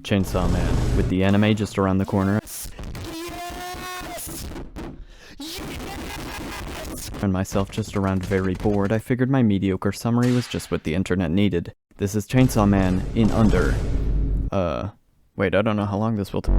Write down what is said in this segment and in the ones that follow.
Chainsaw Man, with the anime just around the corner. And myself just around very bored, I figured my mediocre summary was just what the internet needed. This is Chainsaw Man in under... wait, I don't know how long this will take.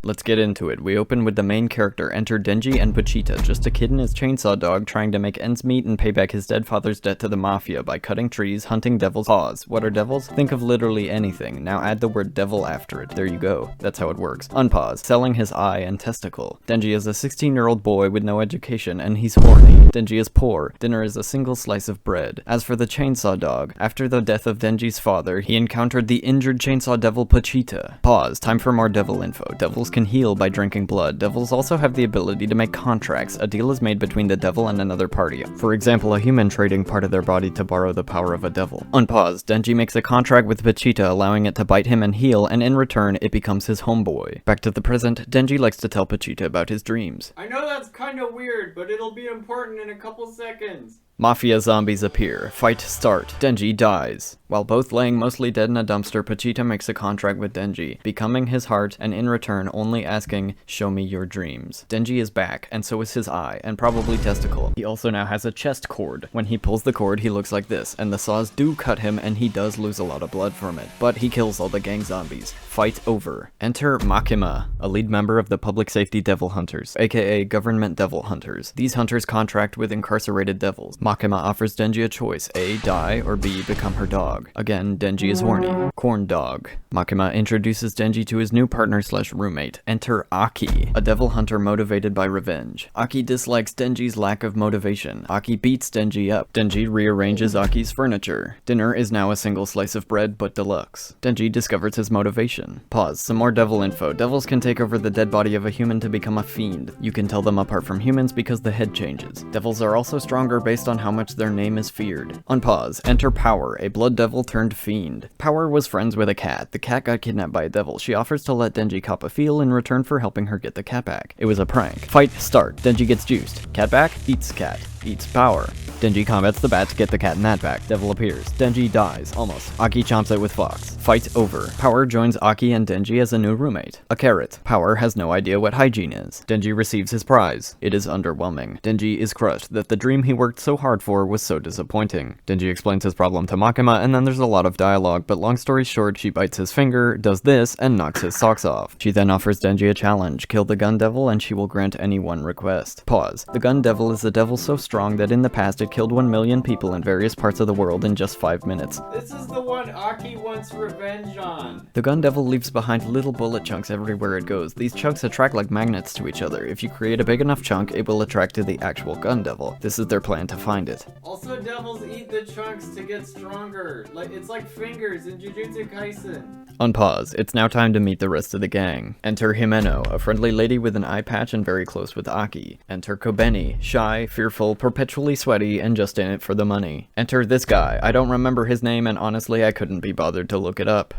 Let's get into it. We open with the main character, enter Denji and Pochita, just a kid and his chainsaw dog trying to make ends meet and pay back his dead father's debt to the mafia by cutting trees, hunting devils. Pause. What are devils? Think of literally anything. Now add the word devil after it. There you go. That's how it works. Unpause. Selling his eye and testicle. Denji is a 16-year-old boy with no education and he's horny. Denji is poor. Dinner is a single slice of bread. As for the chainsaw dog, after the death of Denji's father, he encountered the injured chainsaw devil Pochita. Pause. Time for more devil info. Devils can heal by drinking blood. Devils also have the ability to make contracts. A deal is made between the devil and another party. For example, a human trading part of their body to borrow the power of a devil. Unpause. Denji makes a contract with Pochita, allowing it to bite him and heal, and in return, it becomes his homeboy. Back to the present, Denji likes to tell Pochita about his dreams. I know that's kinda weird, but it'll be important in a couple seconds. Mafia zombies appear. Fight start. Denji dies. While both laying mostly dead in a dumpster, Pochita makes a contract with Denji, becoming his heart and in return only asking, "Show me your dreams." Denji is back, and so is his eye, and probably testicle. He also now has a chest cord. When he pulls the cord, he looks like this, and the saws do cut him and he does lose a lot of blood from it. But he kills all the gang zombies. Fight over. Enter Makima, a lead member of the Public Safety Devil Hunters, aka Government Devil Hunters. These hunters contract with incarcerated devils. Makima offers Denji a choice, A, die, or B, become her dog. Again, Denji is horny. Corn dog. Makima introduces Denji to his new partner / roommate. Enter Aki, a devil hunter motivated by revenge. Aki dislikes Denji's lack of motivation. Aki beats Denji up. Denji rearranges Aki's furniture. Dinner is now a single slice of bread, but deluxe. Denji discovers his motivation. Pause. Some more devil info. Devils can take over the dead body of a human to become a fiend. You can tell them apart from humans because the head changes. Devils are also stronger based on how much their name is feared. Unpause. Enter Power, a blood devil turned fiend. Power was friends with a cat. The cat got kidnapped by a devil. She offers to let Denji cop a feel in return for helping her get the cat back. It was a prank. Fight start. Denji gets juiced. Cat back, eats cat. Eats Power. Denji combats the bat to get the cat and that back. Devil appears. Denji dies. Almost. Aki chomps it with Fox. Fight over. Power joins Aki and Denji as a new roommate. A carrot. Power has no idea what hygiene is. Denji receives his prize. It is underwhelming. Denji is crushed that the dream he worked so hard for was so disappointing. Denji explains his problem to Makima, and then there's a lot of dialogue, but long story short, she bites his finger, does this, and knocks his socks off. She then offers Denji a challenge. Kill the gun devil and she will grant any one request. Pause. The gun devil is a devil so strong that in the past it killed 1 million people in various parts of the world in just 5 minutes. This is the one Aki wants revenge on. The gun devil leaves behind little bullet chunks everywhere it goes. These chunks attract like magnets to each other. If you create a big enough chunk, it will attract to the actual gun devil. This is their plan to find it. Also, devils eat the chunks to get stronger. It's like fingers in Jujutsu Kaisen. Unpause. It's now time to meet the rest of the gang. Enter Himeno, a friendly lady with an eye patch and very close with Aki. Enter Kobeni, shy, fearful, perpetually sweaty, and just in it for the money. Enter this guy. I don't remember his name, and honestly I couldn't be bothered to look it up.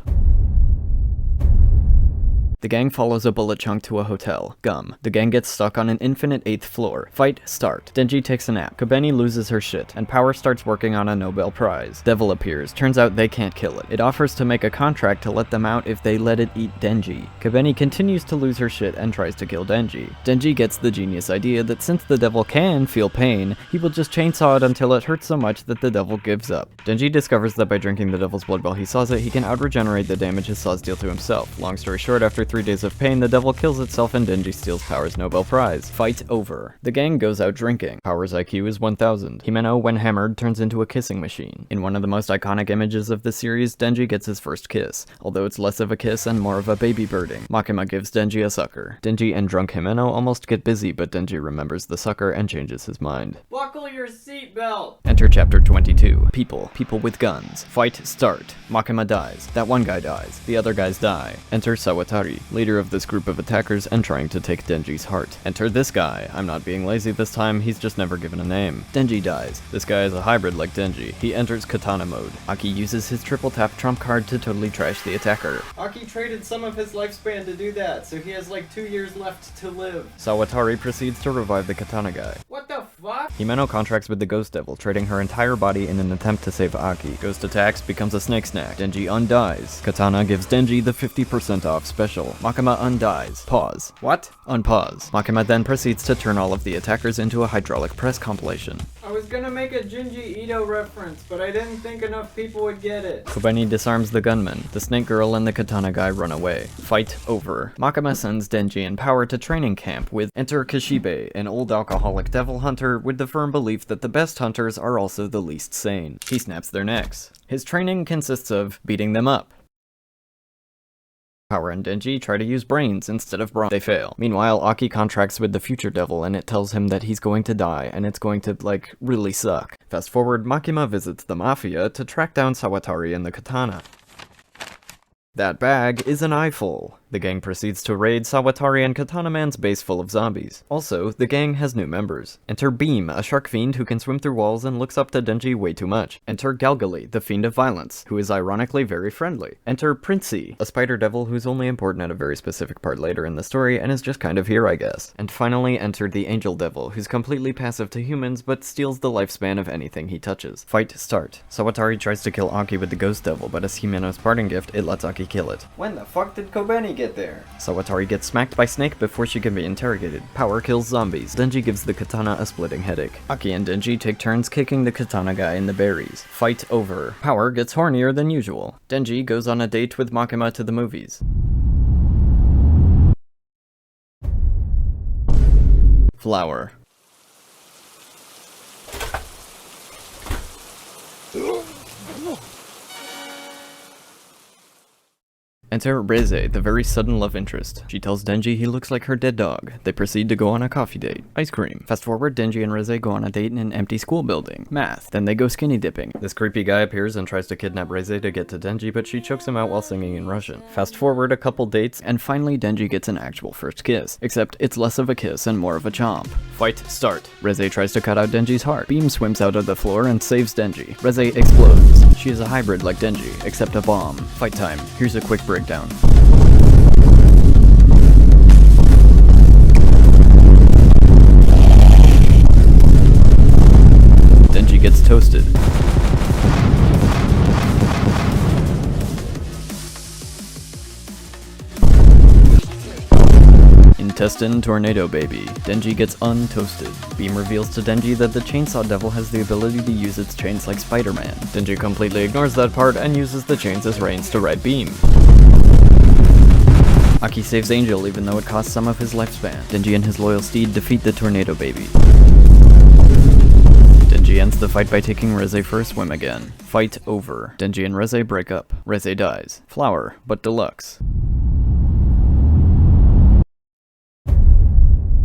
The gang follows a bullet chunk to a hotel. Gum. The gang gets stuck on an infinite 8th floor. Fight start. Denji takes a nap. Kobeni loses her shit, and Power starts working on a Nobel Prize. Devil appears. Turns out they can't kill it. It offers to make a contract to let them out if they let it eat Denji. Kobeni continues to lose her shit and tries to kill Denji. Denji gets the genius idea that since the devil can feel pain, he will just chainsaw it until it hurts so much that the devil gives up. Denji discovers that by drinking the devil's blood while he saws it, he can out-regenerate the damage his saws deal to himself. Long story short, after 3 days of pain, the devil kills itself and Denji steals Power's Nobel Prize. Fight over. The gang goes out drinking. Power's IQ is 1000. Himeno, when hammered, turns into a kissing machine. In one of the most iconic images of the series, Denji gets his first kiss, although it's less of a kiss and more of a baby birding. Makima gives Denji a sucker. Denji and drunk Himeno almost get busy, but Denji remembers the sucker and changes his mind. Buckle your seatbelt! Enter chapter 22. People. People with guns. Fight start. Makima dies. That one guy dies. The other guys die. Enter Sawatari, leader of this group of attackers and trying to take Denji's heart. Enter this guy. I'm not being lazy this time, he's just never given a name. Denji dies. This guy is a hybrid like Denji. He enters Katana mode. Aki uses his triple tap trump card to totally trash the attacker. Aki traded some of his lifespan to do that, so he has like 2 years left to live. Sawatari proceeds to revive the Katana guy. What the fuck? Himeno contracts with the Ghost Devil, trading her entire body in an attempt to save Aki. Ghost attacks, becomes a snake snack. Denji undies. Katana gives Denji the 50% off special. Makima undies. Pause. What? Unpause. Makima then proceeds to turn all of the attackers into a hydraulic press compilation. I was gonna make a Junji Ito reference, but I didn't think enough people would get it. Kobeni disarms the gunman. The snake girl and the Katana guy run away. Fight over. Makima sends Denji and Power to training camp with enter Kishibe, an old alcoholic devil hunter with the firm belief that the best hunters are also the least sane. He snaps their necks. His training consists of beating them up. Power and Denji try to use brains instead of brawn. They fail. Meanwhile, Aki contracts with the future devil and it tells him that he's going to die and it's going to, like, really suck. Fast forward, Makima visits the Mafia to track down Sawatari and the Katana. That bag is an eyeful. The gang proceeds to raid Sawatari and Katana Man's base full of zombies. Also, the gang has new members. Enter Beam, a shark fiend who can swim through walls and looks up to Denji way too much. Enter Galgali, the fiend of violence, who is ironically very friendly. Enter Princey, a spider devil who's only important at a very specific part later in the story and is just kind of here, I guess. And finally enter the angel devil, who's completely passive to humans but steals the lifespan of anything he touches. Fight start. Sawatari tries to kill Aki with the ghost devil, but as Himeno's parting gift, it lets Aki kill it. When the fuck did Kobeni get there? Sawatari gets smacked by Snake before she can be interrogated. Power kills zombies. Denji gives the Katana a splitting headache. Aki and Denji take turns kicking the Katana guy in the berries. Fight over. Power gets hornier than usual. Denji goes on a date with Makima to the movies. Flower. Enter Reze, the very sudden love interest. She tells Denji he looks like her dead dog. They proceed to go on a coffee date. Ice cream. Fast forward, Denji and Reze go on a date in an empty school building. Math. Then they go skinny dipping. This creepy guy appears and tries to kidnap Reze to get to Denji, but she chokes him out while singing in Russian. Fast forward a couple dates, and finally Denji gets an actual first kiss. Except it's less of a kiss and more of a chomp. Fight start. Reze tries to cut out Denji's heart. Beam swims out of the floor and saves Denji. Reze explodes. She is a hybrid like Denji, except a bomb. Fight time. Here's a quick breakdown. Denji gets toasted. Intestine tornado baby. Denji gets untoasted. Beam reveals to Denji that the Chainsaw Devil has the ability to use its chains like Spider-Man. Denji completely ignores that part and uses the chains as reins to ride Beam. Aki saves Angel even though it costs some of his lifespan. Denji and his loyal steed defeat the tornado baby. Denji ends the fight by taking Reze for a swim again. Fight over. Denji and Reze break up. Reze dies. Flower, but deluxe.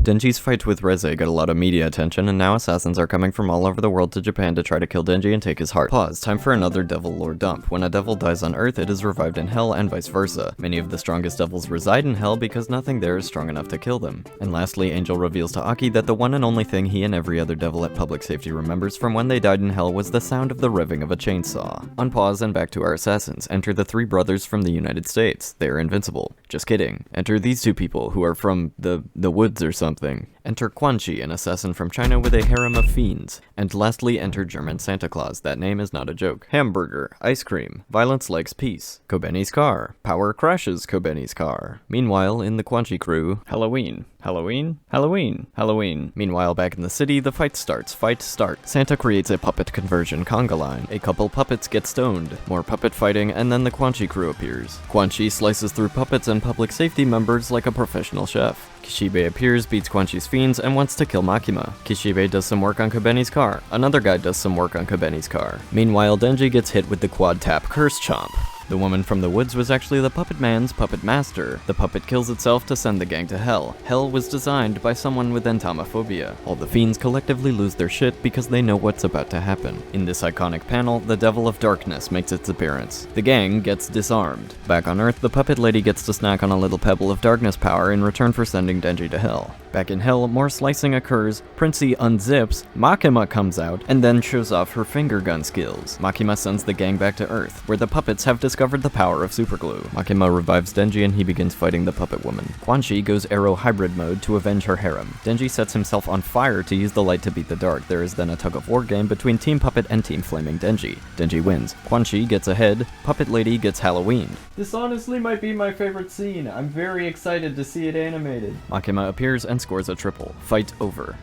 Denji's fight with Reze got a lot of media attention, and now assassins are coming from all over the world to Japan to try to kill Denji and take his heart. Pause. Time for another devil lore dump. When a devil dies on Earth, it is revived in Hell, and vice versa. Many of the strongest devils reside in Hell because nothing there is strong enough to kill them. And lastly, Angel reveals to Aki that the one and only thing he and every other devil at Public Safety remembers from when they died in Hell was the sound of the revving of a chainsaw. Unpause and back to our assassins. Enter the three brothers from the United States. They are invincible. Just kidding. Enter these two people who are from the woods or something. Enter Quan Chi, an assassin from China with a harem of fiends. And lastly, enter German Santa Claus. That name is not a joke. Hamburger, ice cream, violence likes peace. Kobeni's car. Power crashes Kobeni's car. Meanwhile, in the Quan Chi crew, Halloween. Halloween? Halloween. Halloween. Meanwhile, back in the city, the fight starts. Fight start. Santa creates a puppet conversion conga line. A couple puppets get stoned. More puppet fighting, and then the Quan Chi crew appears. Quan Chi slices through puppets and public safety members like a professional chef. Kishibe appears, beats Quan Chi's fiends, and wants to kill Makima. Kishibe does some work on Kobeni's car. Another guy does some work on Kobeni's car. Meanwhile, Denji gets hit with the quad tap curse chomp. The woman from the woods was actually the puppet man's puppet master. The puppet kills itself to send the gang to hell. Hell was designed by someone with entamophobia. All the fiends collectively lose their shit because they know what's about to happen. In this iconic panel, the Devil of Darkness makes its appearance. The gang gets disarmed. Back on Earth, the puppet lady gets to snack on a little pebble of darkness power in return for sending Denji to hell. Back in hell, more slicing occurs, Princey unzips, Makima comes out, and then shows off her finger gun skills. Makima sends the gang back to Earth, where the puppets have discovered the power of superglue. Makima revives Denji and he begins fighting the puppet woman. Quan Chi goes arrow hybrid mode to avenge her harem. Denji sets himself on fire to use the light to beat the dark. There is then a tug-of-war game between Team Puppet and Team Flaming Denji. Denji wins. Quan Chi gets ahead, Puppet Lady gets Halloween. This honestly might be my favorite scene. I'm very excited to see it animated. Makima appears and scores a triple. Fight over.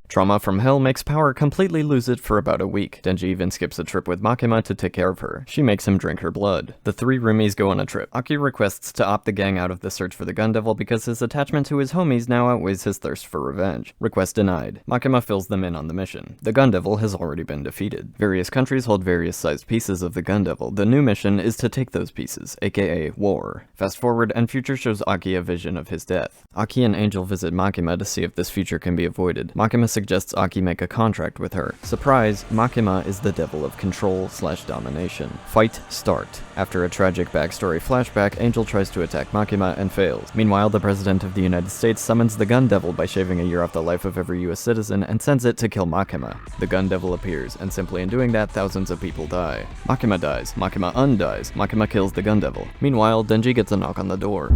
Trauma from hell makes Power completely lose it for about a week. Denji even skips a trip with Makima to take care of her. She makes him drink her blood. The three roomies go on a trip. Aki requests to opt the gang out of the search for the Gun Devil because his attachment to his homies now outweighs his thirst for revenge. Request denied. Makima fills them in on the mission. The Gun Devil has already been defeated. Various countries hold various sized pieces of the Gun Devil. The new mission is to take those pieces, aka war. Fast forward and future shows Aki a vision of his death. Aki and Angel visit Makima to see if this future can be avoided. Makima suggests Aki make a contract with her. Surprise, Makima is the devil of control/domination. Fight start. After a tragic backstory flashback, Angel tries to attack Makima and fails. Meanwhile, the President of the United States summons the Gun Devil by shaving a year off the life of every US citizen and sends it to kill Makima. The Gun Devil appears, and simply in doing that, thousands of people die. Makima dies. Makima undies. Makima kills the Gun Devil. Meanwhile, Denji gets a knock on the door.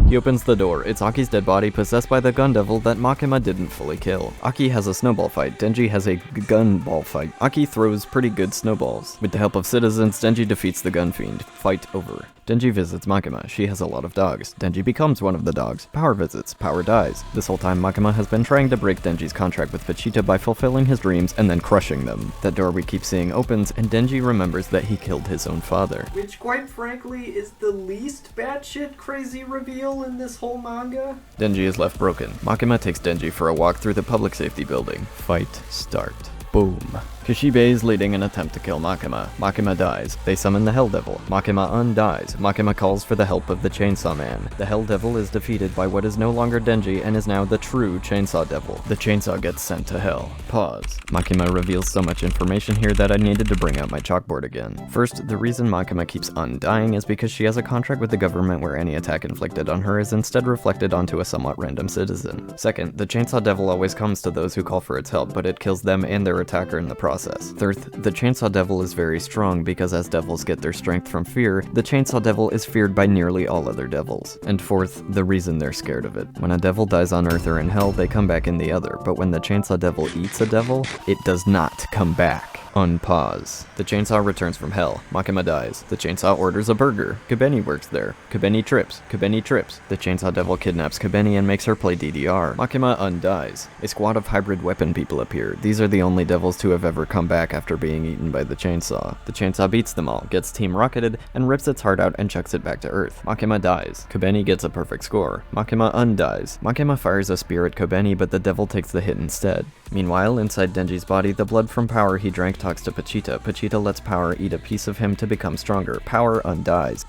He opens the door. It's Aki's dead body possessed by the Gun Devil that Makima didn't fully kill. Aki has a snowball fight. Denji has a gun ball fight. Aki throws pretty good snowballs. With the help of citizens, Denji defeats the Gun Fiend. Fight over. Denji visits Makima. She has a lot of dogs. Denji becomes one of the dogs. Power visits. Power dies. This whole time, Makima has been trying to break Denji's contract with Vegeta by fulfilling his dreams and then crushing them. That door we keep seeing opens, and Denji remembers that he killed his own father. Which, quite frankly, is the least batshit crazy reveal in this whole manga. Denji is left broken. Makima takes Denji for a walk through the public safety building. Fight start. Boom. Kishibe is leading an attempt to kill Makima. Makima dies. They summon the Hell Devil. Makima undies. Makima calls for the help of the Chainsaw Man. The Hell Devil is defeated by what is no longer Denji and is now the true Chainsaw Devil. The chainsaw gets sent to hell. Pause. Makima reveals so much information here that I needed to bring out my chalkboard again. First, the reason Makima keeps undying is because she has a contract with the government where any attack inflicted on her is instead reflected onto a somewhat random citizen. Second, the Chainsaw Devil always comes to those who call for its help, but it kills them and their attacker in the process. Third, the Chainsaw Devil is very strong because as devils get their strength from fear, the Chainsaw Devil is feared by nearly all other devils. And fourth, the reason they're scared of it. When a devil dies on Earth or in Hell, they come back in the other, but when the Chainsaw Devil eats a devil, it does not come back. Unpause. The chainsaw returns from hell. Makima dies. The chainsaw orders a burger. Kabeni works there. Kabeni trips. Kabeni trips. The chainsaw devil kidnaps Kabeni and makes her play DDR. Makima undies. A squad of hybrid weapon people appear. These are the only devils to have ever come back after being eaten by the chainsaw. The chainsaw beats them all, gets team rocketed, and rips its heart out and chucks it back to Earth. Makima dies. Kabeni gets a perfect score. Makima undies. Makima fires a spear at Kabeni, but the devil takes the hit instead. Meanwhile, inside Denji's body, the blood from Power he drank talks to Pachita. Pachita lets Power eat a piece of him to become stronger. Power undies.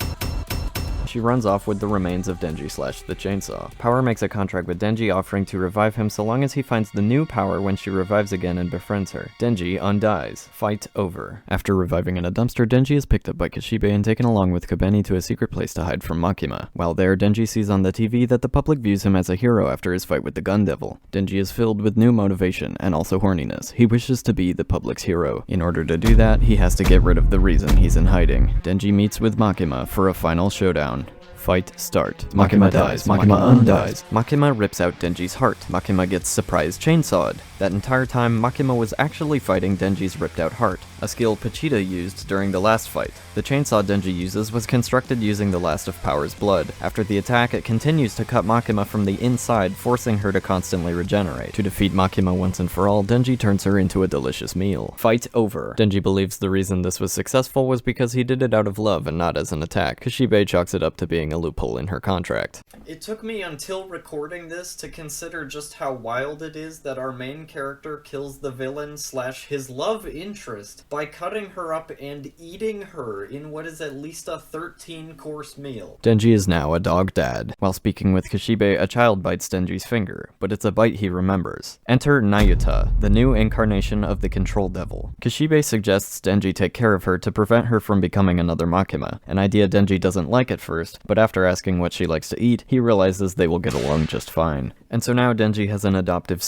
She runs off with the remains of Denji / the chainsaw. Power makes a contract with Denji offering to revive him so long as he finds the new Power when she revives again and befriends her. Denji undies. Fight over. After reviving in a dumpster, Denji is picked up by Kishibe and taken along with Kabeni to a secret place to hide from Makima. While there, Denji sees on the TV that the public views him as a hero after his fight with the Gun Devil. Denji is filled with new motivation and also horniness. He wishes to be the public's hero. In order to do that, he has to get rid of the reason he's in hiding. Denji meets with Makima for a final showdown. Fight start. Makima dies. Makima undies. Makima rips out Denji's heart. Makima gets surprise chainsawed. That entire time, Makima was actually fighting Denji's ripped out heart, a skill Pachita used during the last fight. The chainsaw Denji uses was constructed using the last of Power's blood. After the attack, it continues to cut Makima from the inside, forcing her to constantly regenerate. To defeat Makima once and for all, Denji turns her into a delicious meal. Fight over. Denji believes the reason this was successful was because he did it out of love and not as an attack. Kishibe chalks it up to being a loophole in her contract. It took me until recording this to consider just how wild it is that our main character kills the villain / his love interest by cutting her up and eating her in what is at least a 13-course meal. Denji is now a dog dad. While speaking with Kishibe, a child bites Denji's finger, but it's a bite he remembers. Enter Nayuta, the new incarnation of the Control Devil. Kishibe suggests Denji take care of her to prevent her from becoming another Makima, an idea Denji doesn't like at first, but after asking what she likes to eat, he realizes they will get along just fine. And so now Denji has an adoptive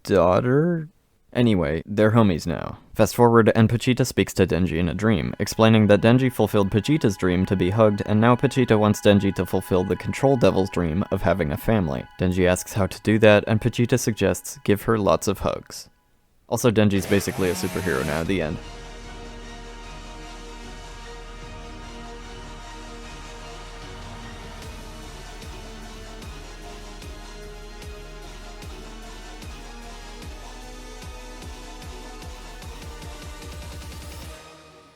daughter? Anyway, they're homies now. Fast forward, and Pochita speaks to Denji in a dream, explaining that Denji fulfilled Pochita's dream to be hugged, and now Pochita wants Denji to fulfill the Control Devil's dream of having a family. Denji asks how to do that, and Pochita suggests give her lots of hugs. Also, Denji's basically a superhero now, the end.